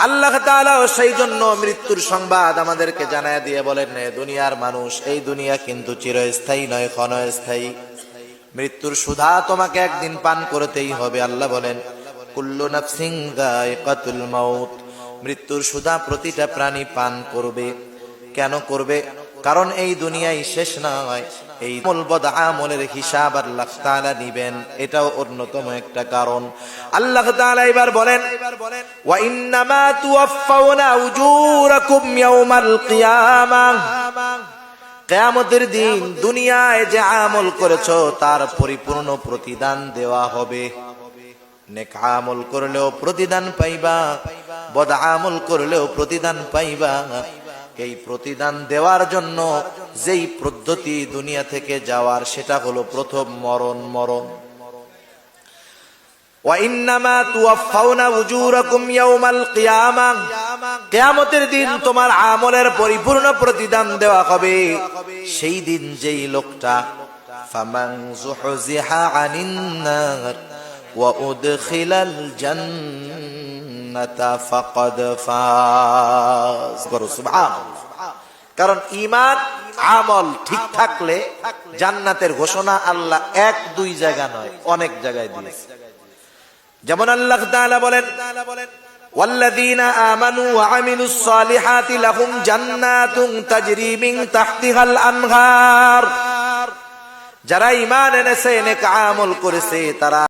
আল্লাহ তাআলা সেই জন্য মৃত্যুর সংবাদ আমাদেরকে জানায় দিয়ে বলেন, দুনিয়ার মানুষ, এই দুনিয়া কিন্তু চিরস্থায়ী নয়, ক্ষণস্থায়ী। মৃত্যুর সুধা তোমাকে একদিন পান করতেই হবে। আল্লাহ বলেন, কুল্লু নাফসিন যায়িকাতুল মাউত, মৃত্যুর সুধা প্রতিটা প্রাণী পান করবে। কেন করবে? কারণ এই দুনিয়ায় শেষ নয়, এই বদ আমলের হিসাব আল্লাহ তাআলা নিবেন, এটাও অন্যতম একটা কারণ। আল্লাহ তাআলা এবার বলেন, ওয়া ইন্নামা তুওয়াফাউনা উজুরাকুম ইয়াউমাল কিয়ামাহ, কিয়ামতের দিন দুনিয়ায় যে আমল করেছো তার পরিপূর্ণ প্রতিদান দেওয়া হবে। নেক আমল করলেও প্রতিদান পাইবা, বদ আমল করলেও প্রতিদান পাইবা। এই প্রতিদান দেওয়ার জন্য যেই পদ্ধতি দুনিয়া থেকে যাওয়ার, সেটা হলো প্রথম মরণ। ওয়া ইন্নামা তুওয়াফাউনা উজুরাকুম ইয়াউমাল কিয়ামাহ, কিয়ামতের দিন তোমার আমলের পরিপূর্ণ প্রতিদান দেওয়া হবে। সেই দিন যেই লোকটা ফামান যুহজিহা আনিন নার ওয়া উদখিলাল জান্নাতা ফাকাদ ফাজ। সুবহানাল্লাহ। কারণ ঈমান আমল ঠিক থাকলে জান্নাতের ঘোষণা আল্লাহ এক দুই জায়গা নয়, অনেক জায়গায় দিয়েছে। যেমন আল্লাহ তাআলা বলেন, ওয়াল্লাযীনা আমানু ওয়া আমিলুস সালিহাতি লাহুম জান্নাতুন তাজরি মিন তাহতিহাল আনহার, যারা ঈমান এনেছে, নেক আমল করেছে, তারা